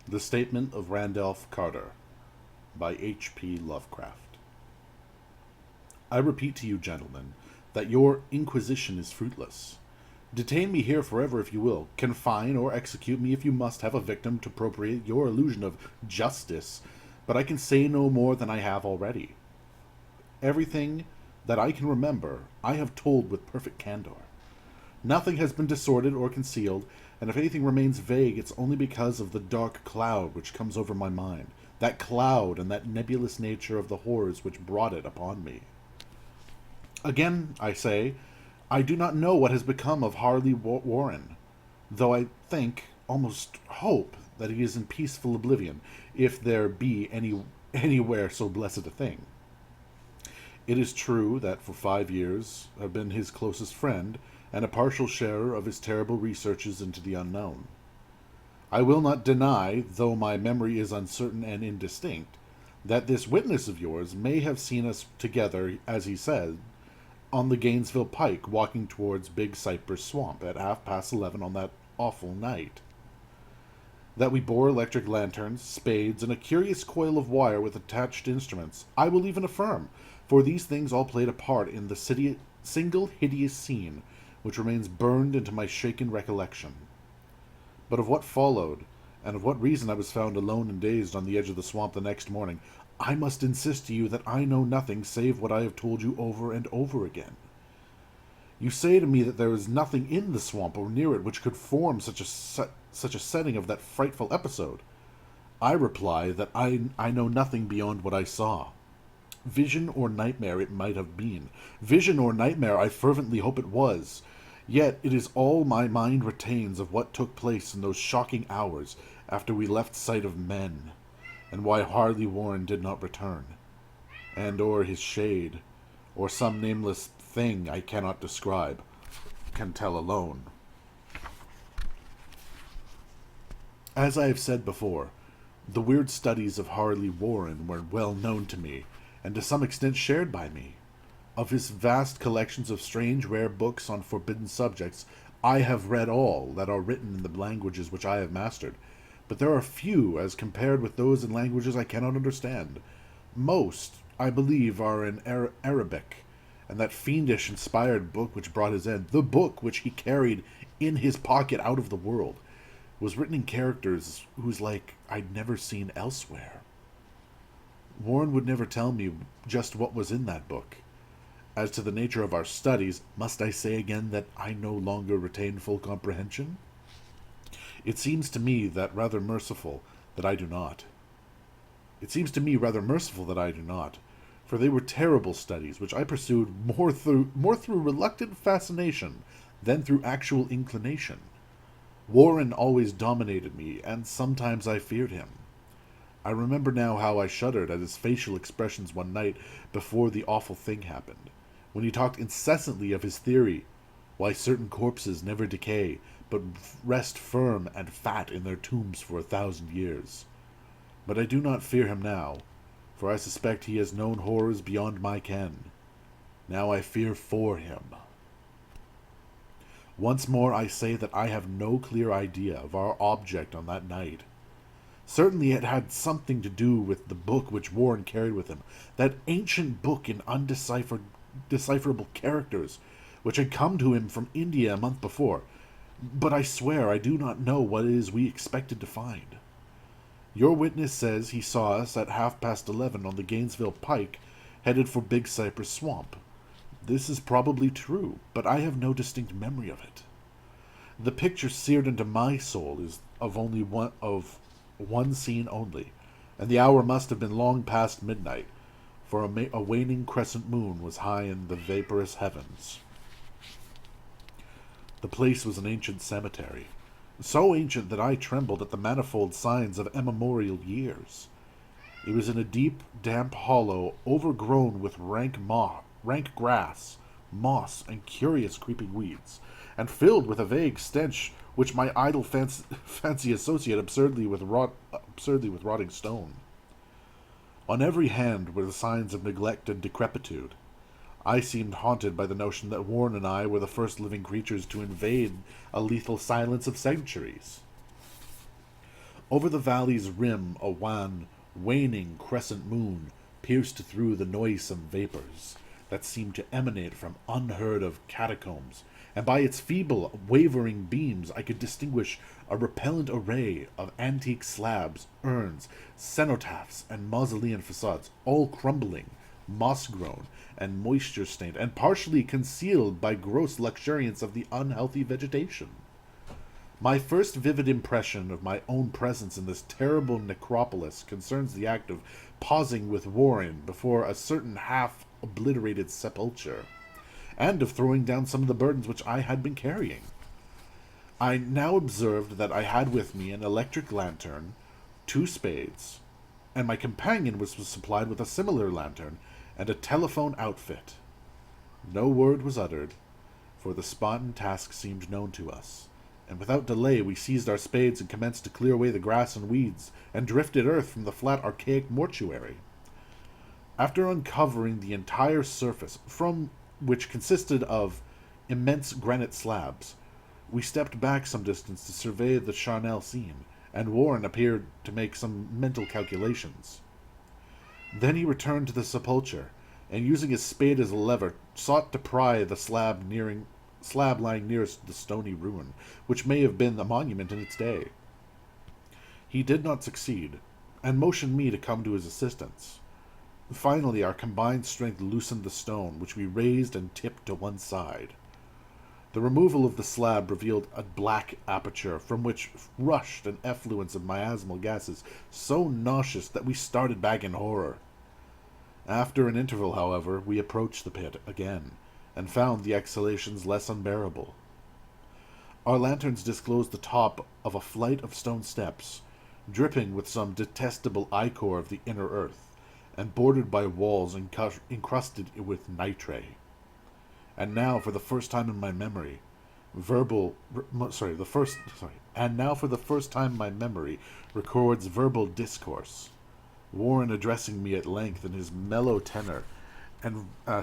The Statement of Randolph Carter by H.P. Lovecraft. I repeat to you, gentlemen, that your inquisition is fruitless. Detain me here forever if you will. Confine or execute me if you must have a victim to appropriate your illusion of justice, but I can say no more than I have already. Everything that I can remember, I have told with perfect candor. Nothing has been distorted or concealed, and if anything remains vague, it's only because of the dark cloud which comes over my mind. That cloud and that nebulous nature of the horrors which brought it upon me. Again, I say, I do not know what has become of Harley Warren, though I think, almost hope, that he is in peaceful oblivion, if there be anywhere so blessed a thing. It is true that for 5 years have been his closest friend, and a partial sharer of his terrible researches into the unknown. I will not deny, though my memory is uncertain and indistinct, that this witness of yours may have seen us together, as he said, on the Gainesville Pike, walking towards Big Cypress Swamp at 11:30 on that awful night. That we bore electric lanterns, spades, and a curious coil of wire with attached instruments, I will even affirm, for these things all played a part in the single hideous scene which remains burned into my shaken recollection. But of what followed, and of what reason I was found alone and dazed on the edge of the swamp the next morning, I must insist to you that I know nothing save what I have told you over and over again. You say to me that there is nothing in the swamp or near it which could form such a setting of that frightful episode. I reply that I know nothing beyond what I saw. Vision or nightmare it might have been. Vision or nightmare I fervently hope it was. Yet it is all my mind retains of what took place in those shocking hours after we left sight of men, and why Harley Warren did not return, and or his shade, or some nameless thing I cannot describe, can tell alone. As I have said before, the weird studies of Harley Warren were well known to me, and to some extent shared by me. Of his vast collections of strange, rare books on forbidden subjects, I have read all that are written in the languages which I have mastered, but there are few as compared with those in languages I cannot understand. Most, I believe, are in Arabic, and that fiendish inspired book which brought his end, the book which he carried in his pocket out of the world, was written in characters whose like I'd never seen elsewhere. Warren would never tell me just what was in that book. As to the nature of our studies, must I say again that I no longer retain full comprehension? It seems to me rather merciful that I do not. For they were terrible studies which I pursued more through reluctant fascination than through actual inclination. Warren always dominated me, and sometimes I feared him. I remember now how I shuddered at his facial expressions one night before the awful thing happened, when he talked incessantly of his theory, why certain corpses never decay, but rest firm and fat in their tombs for 1,000 years. But I do not fear him now, for I suspect he has known horrors beyond my ken. Now I fear for him. Once more I say that I have no clear idea of our object on that night. Certainly it had something to do with the book which Warren carried with him, that ancient book in undecipherable characters, which had come to him from India a month before. But I swear I do not know what it is we expected to find. Your witness says he saw us at 11:30 on the Gainesville Pike, headed for Big Cypress Swamp. This is probably true, but I have no distinct memory of it. The picture seared into my soul is of one scene only, and the hour must have been long past midnight, for a waning crescent moon was high in the vaporous heavens. The place was an ancient cemetery, so ancient that I trembled at the manifold signs of immemorial years. It was in a deep, damp hollow, overgrown with rank grass, moss, and curious creeping weeds, and filled with a vague stench which my idle fancy associate absurdly with rotting stone. On every hand were the signs of neglect and decrepitude. I seemed haunted by the notion that Warren and I were the first living creatures to invade a lethal silence of centuries. Over the valley's rim a waning crescent moon pierced through the noisome vapors that seemed to emanate from unheard-of catacombs, and by its feeble, wavering beams I could distinguish a repellent array of antique slabs, urns, cenotaphs, and mausolean facades, all crumbling, moss-grown, and moisture-stained, and partially concealed by gross luxuriance of the unhealthy vegetation. My first vivid impression of my own presence in this terrible necropolis concerns the act of pausing with Warren before a certain half-obliterated sepulchre, and of throwing down some of the burdens which I had been carrying. I now observed that I had with me an electric lantern, 2 spades, and my companion was supplied with a similar lantern and a telephone outfit. No word was uttered, for the Spartan task seemed known to us, and without delay we seized our spades and commenced to clear away the grass and weeds, and drifted earth from the flat archaic mortuary. After uncovering the entire surface, from which consisted of immense granite slabs, we stepped back some distance to survey the charnel scene, and Warren appeared to make some mental calculations. Then he returned to the sepulchre, and using his spade as a lever, sought to pry the slab lying nearest the stony ruin, which may have been a monument in its day. He did not succeed, and motioned me to come to his assistance. Finally, our combined strength loosened the stone, which we raised and tipped to one side. The removal of the slab revealed a black aperture, from which rushed an effluence of miasmal gases so nauseous that we started back in horror. After an interval, however, we approached the pit again, and found the exhalations less unbearable. Our lanterns disclosed the top of a flight of stone steps, dripping with some detestable ichor of the inner earth, and bordered by walls encrusted with nitre. And now, for the first time in my memory, records verbal discourse. Warren addressing me at length in his mellow tenor, and a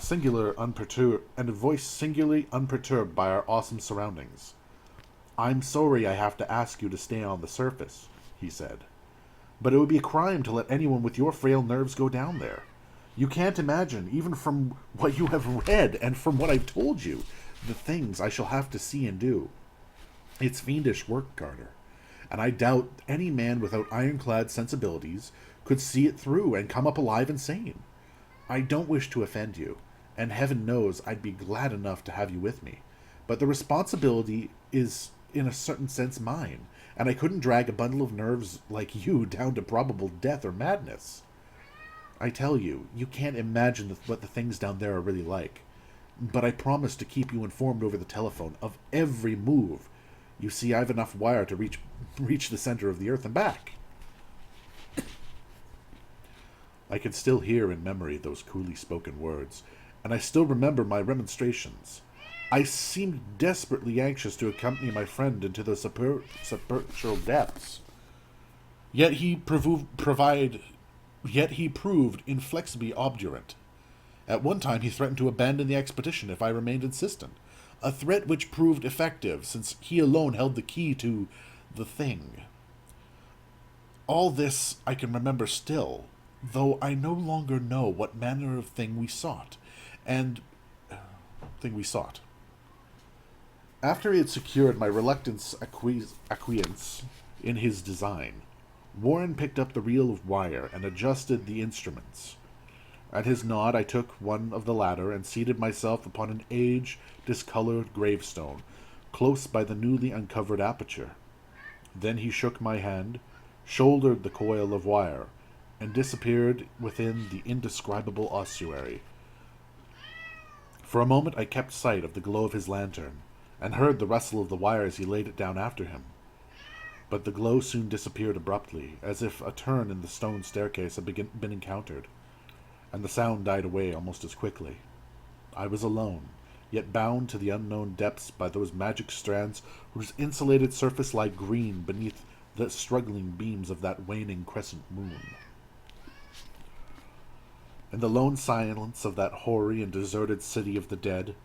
voice singularly unperturbed by our awesome surroundings. "I'm sorry I have to ask you to stay on the surface," he said, "but it would be a crime to let anyone with your frail nerves go down there. You can't imagine, even from what you have read and from what I've told you, the things I shall have to see and do. It's fiendish work, Carter, and I doubt any man without ironclad sensibilities could see it through and come up alive and sane. I don't wish to offend you, and heaven knows I'd be glad enough to have you with me, but the responsibility is, in a certain sense, mine, and I couldn't drag a bundle of nerves like you down to probable death or madness. I tell you, you can't imagine what the things down there are really like, but I promise to keep you informed over the telephone of every move. You see, I've enough wire to reach the center of the earth and back." I can still hear in memory those coolly spoken words, and I still remember my remonstrations. I seemed desperately anxious to accompany my friend into the sepulchral depths. Yet he proved inflexibly obdurate. At one time he threatened to abandon the expedition if I remained insistent, a threat which proved effective, since he alone held the key to the thing. All this I can remember still, though I no longer know what manner of thing we sought. After he had secured my reluctant acquiescence in his design, Warren picked up the reel of wire and adjusted the instruments. At his nod, I took one of the latter and seated myself upon an age-discolored gravestone close by the newly uncovered aperture. Then he shook my hand, shouldered the coil of wire, and disappeared within the indescribable ossuary. For a moment I kept sight of the glow of his lantern, and heard the rustle of the wire as he laid it down after him. But the glow soon disappeared abruptly, as if a turn in the stone staircase had been encountered, and the sound died away almost as quickly. I was alone, yet bound to the unknown depths by those magic strands whose insulated surface lay green beneath the struggling beams of that waning crescent moon. In the lone silence of that hoary and deserted city of the dead,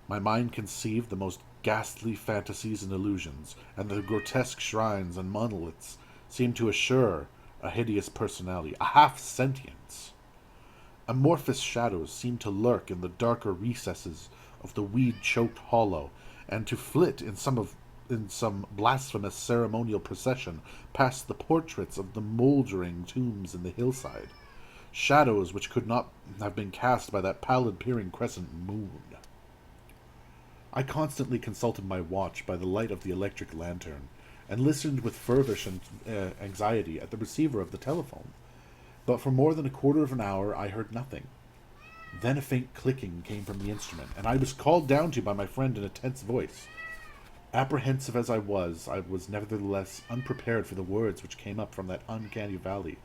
my mind conceived the most ghastly fantasies and illusions, and the grotesque shrines and monoliths seemed to assure a hideous personality, a half-sentience. Amorphous shadows seemed to lurk in the darker recesses of the weed-choked hollow, and to flit in some blasphemous ceremonial procession past the portraits of the mouldering tombs in the hillside, shadows which could not have been cast by that pallid-peering crescent moon. I constantly consulted my watch by the light of the electric lantern, and listened with feverish anxiety at the receiver of the telephone. But for more than a quarter of an hour I heard nothing. Then a faint clicking came from the instrument, and I was called down to by my friend in a tense voice. Apprehensive as I was nevertheless unprepared for the words which came up from that uncanny valley,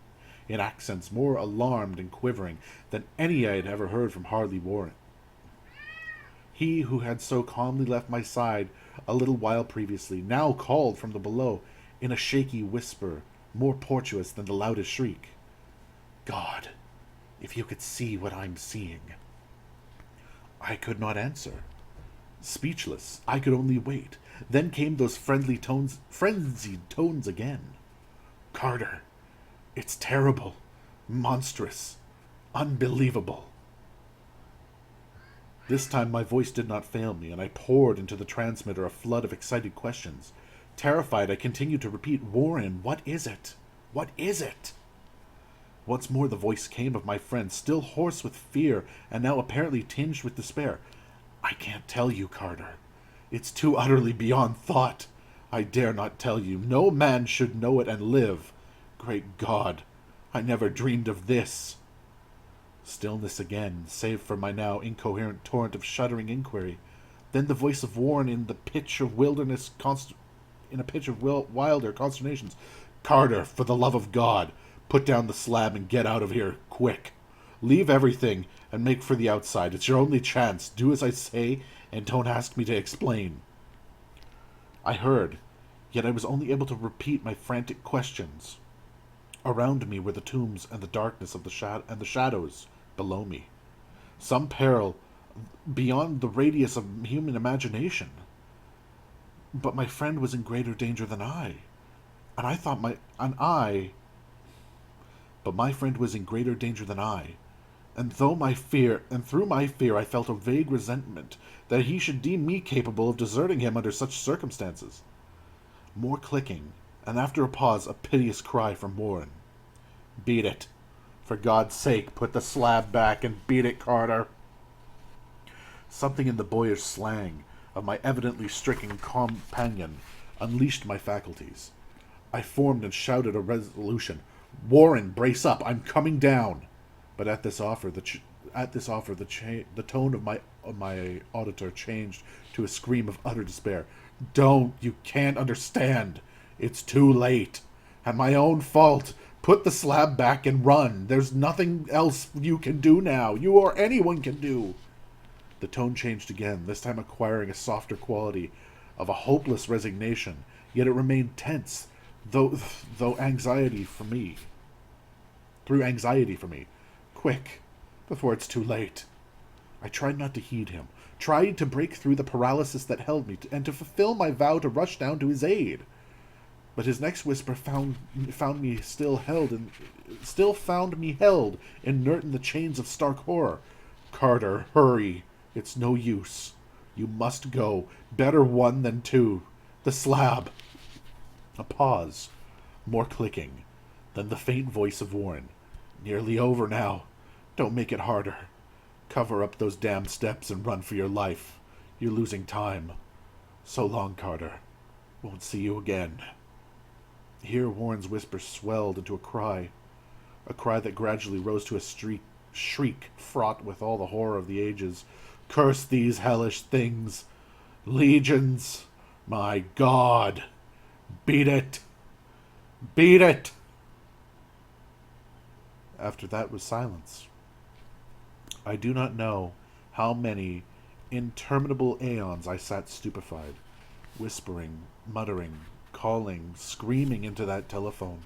in accents more alarmed and quivering than any I had ever heard from Harley Warren. He who had so calmly left my side a little while previously now called from the below in a shaky whisper more portentous than the loudest shriek. God, if you could see what I'm seeing. I could not answer. Speechless, I could only wait. Then came those frenzied tones again. Carter, it's terrible, monstrous, unbelievable. This time my voice did not fail me, and I poured into the transmitter a flood of excited questions. Terrified, I continued to repeat, Warren, what is it? What is it? Once more the voice came of my friend, still hoarse with fear, and now apparently tinged with despair. I can't tell you, Carter. It's too utterly beyond thought. I dare not tell you. No man should know it and live. Great God, I never dreamed of this. Stillness again, save for my now incoherent torrent of shuddering inquiry. Then the voice of Warren in a pitch of wilder consternations. Carter, for the love of God, put down the slab and get out of here, quick. Leave everything and make for the outside. It's your only chance. Do as I say and don't ask me to explain. I heard, yet I was only able to repeat my frantic questions. Around me were the tombs and the darkness of the shadows below me. Some peril beyond the radius of human imagination. But my friend was in greater danger than I. But my friend was in greater danger than I. And through my fear I felt a vague resentment that he should deem me capable of deserting him under such circumstances. More clicking, and after a pause, a piteous cry from Warren. Beat it. For God's sake, put the slab back and beat it, Carter. Something in the boyish slang of my evidently stricken companion unleashed my faculties. I formed and shouted a resolution. Warren, brace up! I'm coming down! But at this offer, the tone of my auditor changed to a scream of utter despair. Don't! You can't understand! It's too late! And my own fault! Put the slab back and run! There's nothing else you can do now! You or anyone can do! The tone changed again, this time acquiring a softer quality of a hopeless resignation, yet it remained tense, through anxiety for me. Quick, before it's too late. I tried not to heed him, tried to break through the paralysis that held me, and to fulfill my vow to rush down to his aid. But his next whisper found me held, inert in the chains of stark horror. Carter, hurry. It's no use. You must go. Better one than two. The slab. A pause. More clicking. Then the faint voice of Warren. Nearly over now. Don't make it harder. Cover up those damn steps and run for your life. You're losing time. So long, Carter. Won't see you again. Here Warren's whisper swelled into a cry that gradually rose to a shriek fraught with all the horror of the ages. Curse these hellish things! Legions! My God! Beat it! Beat it! After that was silence. I do not know how many interminable aeons I sat stupefied, whispering, muttering, calling, screaming into that telephone.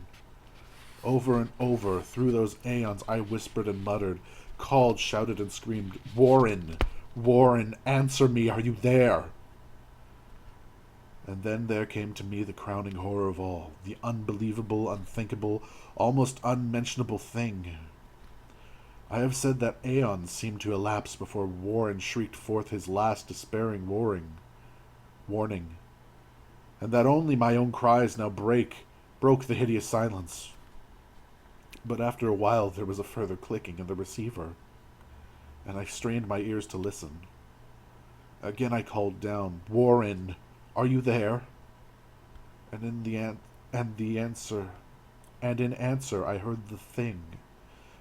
Over and over, through those aeons, I whispered and muttered, called, shouted, and screamed, Warren! Warren, answer me! Are you there? And then there came to me the crowning horror of all, the unbelievable, unthinkable, almost unmentionable thing. I have said that aeons seemed to elapse before Warren shrieked forth his last despairing warning, and that only my own cries now broke the hideous silence. But after a while there was a further clicking in the receiver, and I strained my ears to listen. Again I called down, "Warren, are you there?" And in answer I heard the thing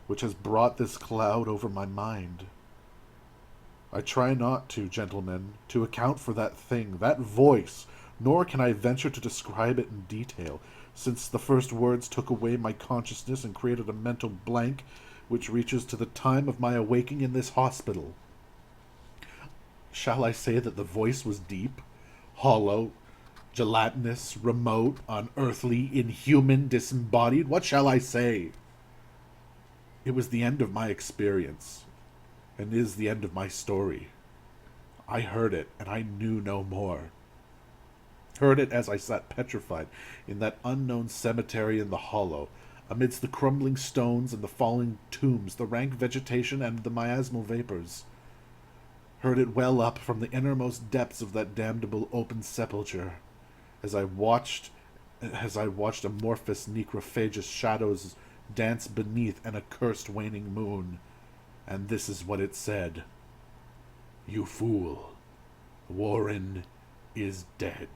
which has brought this cloud over my mind. I try not to, gentlemen, to account for that thing, that voice, nor can I venture to describe it in detail, since the first words took away my consciousness and created a mental blank which reaches to the time of my awaking in this hospital. Shall I say that the voice was deep, hollow, gelatinous, remote, unearthly, inhuman, disembodied? What shall I say? It was the end of my experience, and is the end of my story. I heard it, and I knew no more. Heard it as I sat petrified in that unknown cemetery in the hollow, amidst the crumbling stones and the falling tombs, the rank vegetation and the miasmal vapors. Heard it well up from the innermost depths of that damnable open sepulchre, as I watched amorphous necrophagous shadows dance beneath an accursed waning moon. And this is what it said: "You fool, Warren is dead."